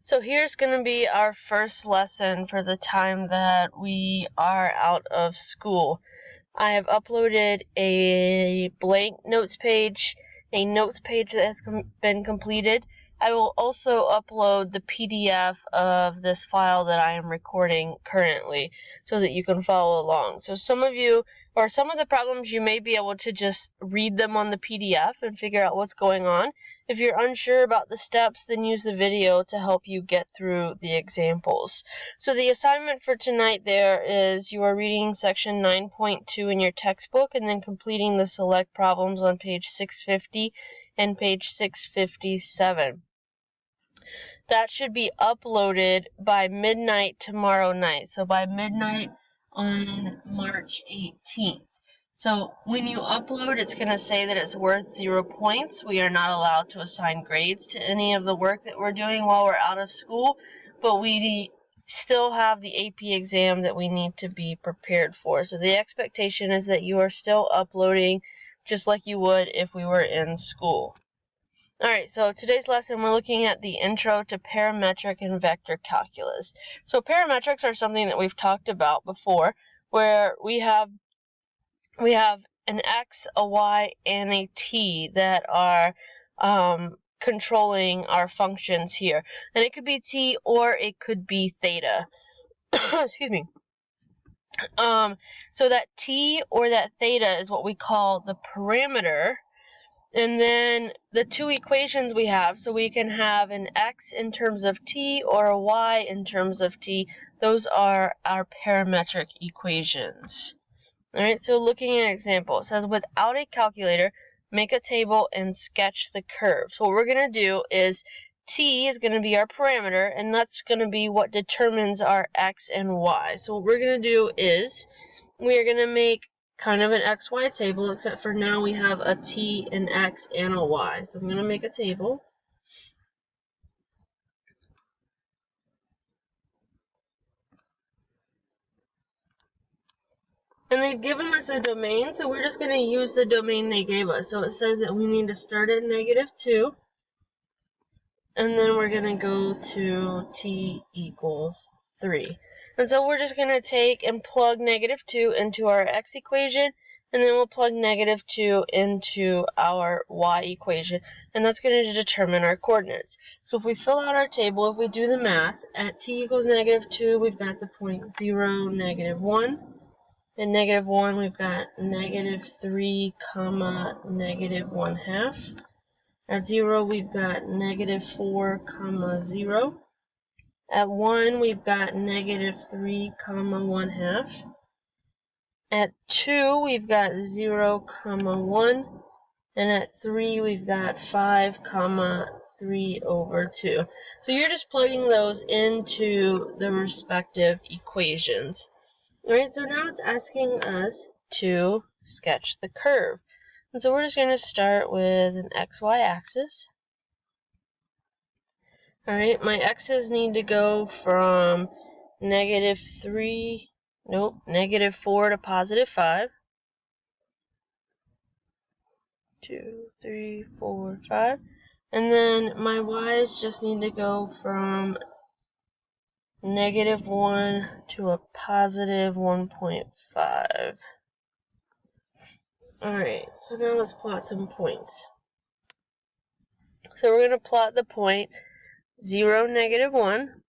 So here's going to be our first lesson for the time that we are out of school. I have uploaded a blank notes page, a notes page that has been completed. I will also upload the PDF of this file that I am recording currently so that you can follow along. So some of the problems you may be able to just read them on the PDF and figure out what's going on. If you're unsure about the steps, then use the video to help you get through the examples. So the assignment for tonight there is you are reading section 9.2 in your textbook and then completing the select problems on page 650 and page 657. That should be uploaded by midnight tomorrow night, so by midnight on March 18th. So when you upload, it's going to say that it's worth 0 points. We are not allowed to assign grades to any of the work that we're doing while we're out of school, but we still have the AP exam that we need to be prepared for. So the expectation is that you are still uploading just like you would if we were in school. Alright, so today's lesson we're looking at the intro to parametric and vector calculus. So parametrics are something that we've talked about before, where we have an x, a y, and a t that are controlling our functions here. And it could be t or it could be theta. Excuse me. So that t or that theta is what we call the parameter. And then the two equations we have, so we can have an x in terms of t or a y in terms of t. Those are our parametric equations. Alright, so looking at an example, it says without a calculator, make a table and sketch the curve. So what we're going to do is t is going to be our parameter, and that's going to be what determines our x and y. So what we're going to do is we are going to make kind of an xy table, except for now we have a t, an x, and a y. So I'm going to make a table. And they've given us a domain, so we're just going to use the domain they gave us. So it says that we need to start at -2, and then we're going to go to t equals 3. And so we're just going to take and plug -2 into our x equation, and then we'll plug -2 into our y equation, and that's going to determine our coordinates. So if we fill out our table, if we do the math, at t equals -2, we've got the point 0, -1. At -1, we've got -3, -1/2. At 0, we've got -4, 0. At 1, we've got -3, 1/2. At 2, we've got 0, 1. And at 3, we've got 5, 3/2. So you're just plugging those into the respective equations. Alright, so now it's asking us to sketch the curve. And so we're just going to start with an xy axis. Alright, my x's need to go from -4 to +5. 2, 3, 4, 5. And then my y's just need to go from -1 to a +1.5. Alright, so now let's plot some points. So we're going to plot the point 0, -1.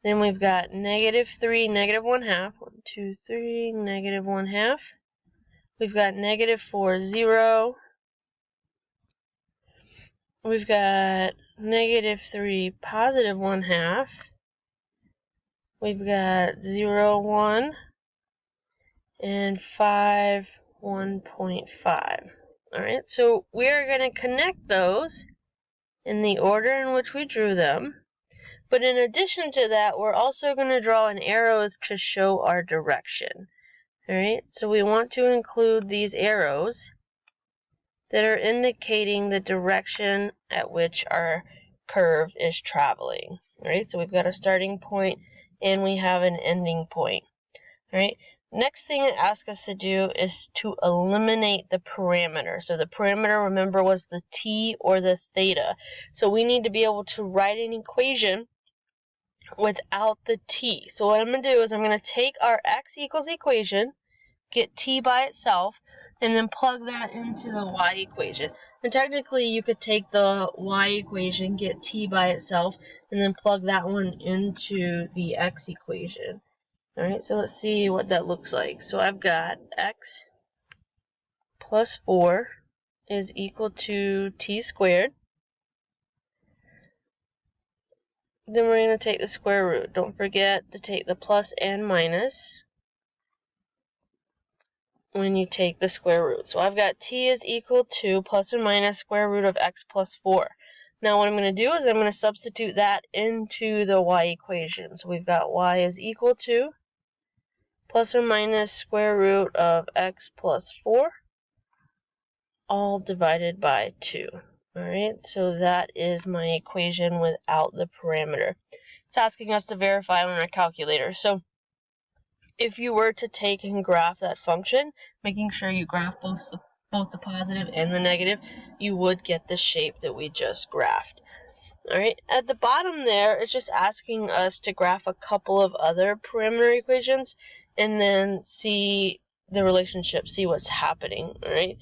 Then we've got -3, -1/2. 1, 2, 3, -1/2. We've got -4, 0. We've got -3, +1/2. We've got 0, 1. And 5, 1.5. Alright, so we are going to connect those in the order in which we drew them. But in addition to that, we're also going to draw an arrow to show our direction. Alright, so we want to include these arrows that are indicating the direction at which our curve is traveling. Alright, so we've got a starting point and we have an ending point. Alright, Next thing it asks us to do is to eliminate the parameter. So the parameter, remember, was the t or the theta. So we need to be able to write an equation without the t. So what I'm going to do is I'm going to take our x equals equation, get t by itself, and then plug that into the y equation. And technically you could take the y equation, get t by itself, and then plug that one into the x equation. Alright, so let's see what that looks like. So I've got x plus 4 is equal to t squared. Then we're going to take the square root. Don't forget to take the plus and minus when you take the square root. So I've got t is equal to plus or minus square root of x plus 4. Now what I'm going to do is I'm going to substitute that into the y equation. So we've got y is equal to plus or minus square root of x plus 4, all divided by 2. Alright, so that is my equation without the parameter. It's asking us to verify on our calculator. So if you were to take and graph that function, making sure you graph both the positive and the negative, you would get the shape that we just graphed. Alright, at the bottom there, it's just asking us to graph a couple of other parameter equations and then see the relationship, see what's happening. Alright,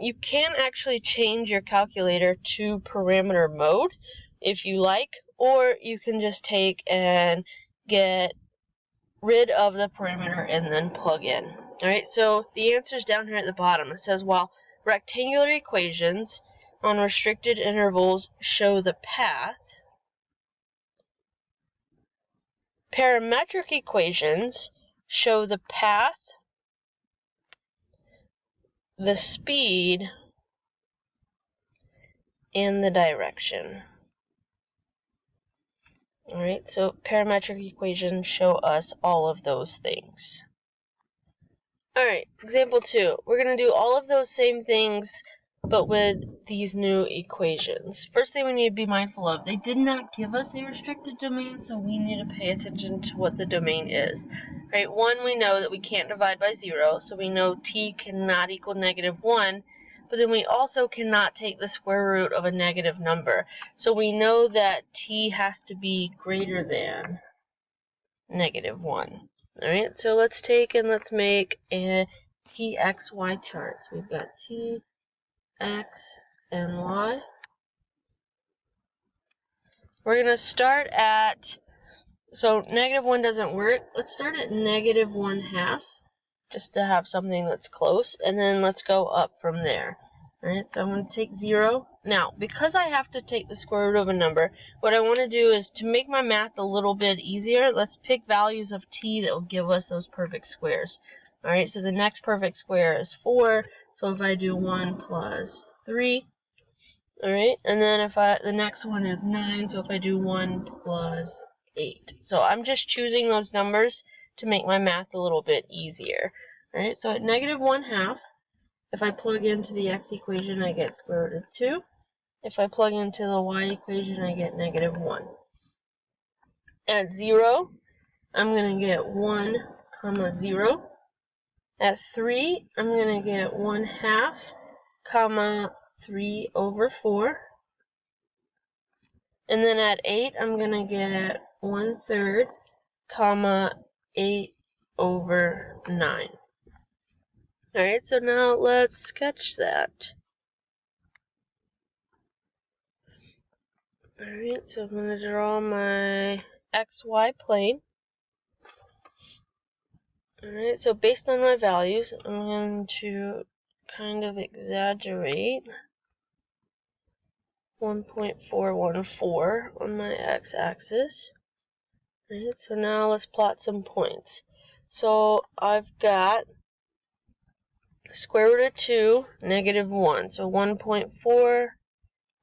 you can actually change your calculator to parameter mode if you like, or you can just take and get rid of the parameter and then plug in. Alright, so the answer is down here at the bottom. It says, while rectangular equations on restricted intervals show the path, parametric equations show the path, the speed, and the direction. Alright, so parametric equations show us all of those things. Alright, example 2. We're going to do all of those same things, but with these new equations. First thing we need to be mindful of, they did not give us a restricted domain, so we need to pay attention to what the domain is. Right, 1, we know that we can't divide by 0, so we know t cannot equal -1, but then we also cannot take the square root of a negative number. So we know that t has to be greater than -1. Alright, so let's take and let's make a txy chart. So we've got t, x, and y. We're going to start at, so -1 doesn't work. Let's start at -1/2, just to have something that's close, and then let's go up from there. Alright, so I'm going to take 0. Now, because I have to take the square root of a number, what I want to do is, to make my math a little bit easier, let's pick values of t that will give us those perfect squares. Alright, so the next perfect square is 4, so if I do 1 plus 3, alright, and then if the next one is 9, so if I do 1 plus 8. So I'm just choosing those numbers to make my math a little bit easier. Alright, so at -1/2, if I plug into the x equation, I get square root of 2. If I plug into the y equation, I get -1. At 0, I'm going to get 1, 0. At 3, I'm going to get 1/2, 3/4. And then at 8, I'm going to get 1/3, 8/9. Alright, so now let's sketch that. Alright, so I'm going to draw my XY plane. Alright, so based on my values, I'm going to kind of exaggerate 1.414 on my x-axis. Alright, so now let's plot some points. So I've got square root of 2, -1. So 1.4,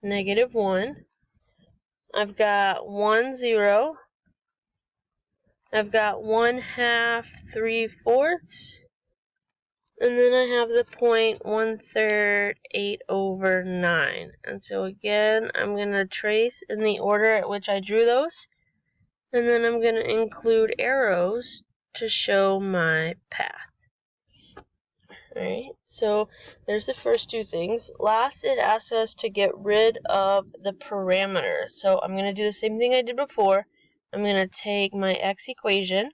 -1. I've got 1, 0. I've got 1/2, 3/4. And then I have the point 1/3, 8/9. And so again, I'm going to trace in the order at which I drew those. And then I'm going to include arrows to show my path. Alright, so there's the first two things. Last, it asks us to get rid of the parameter. So I'm going to do the same thing I did before. I'm going to take my x equation,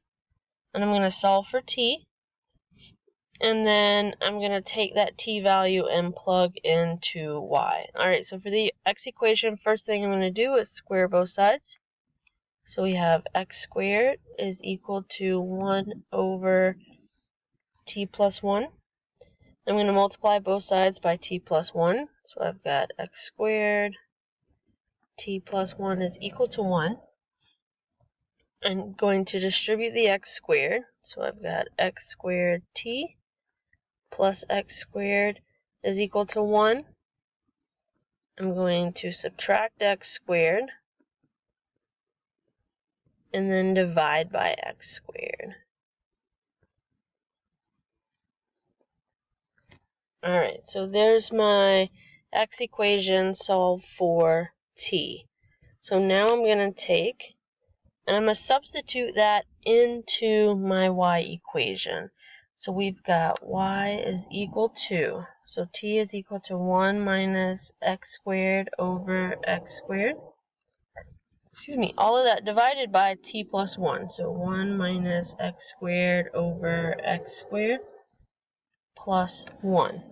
and I'm going to solve for t. And then I'm going to take that t value and plug into y. Alright, so for the x equation, first thing I'm going to do is square both sides. So we have x squared is equal to 1 over t plus 1. I'm going to multiply both sides by t plus 1. So I've got x squared, t plus 1 is equal to 1. I'm going to distribute the x squared. So I've got x squared t plus x squared is equal to 1. I'm going to subtract x squared and then divide by x squared. Alright, so there's my x equation solved for t. So now I'm going to take, and I'm going to substitute that into my y equation. So we've got y is equal to, so t is equal to 1 minus x squared over x squared. Excuse me, all of that divided by t plus 1. So 1 minus x squared over x squared plus 1.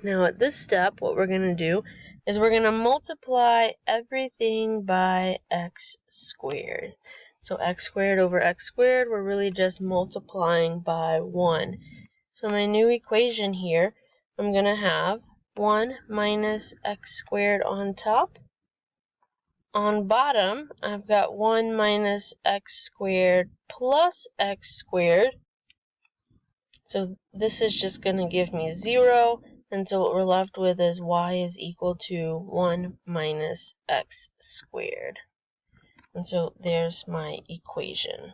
Now at this step, what we're going to do is we're going to multiply everything by x squared. So x squared over x squared, we're really just multiplying by 1. So my new equation here, I'm going to have 1 minus x squared on top. On bottom, I've got 1 minus x squared plus x squared. So this is just going to give me 0. And so what we're left with is y is equal to 1 minus x squared. And so there's my equation.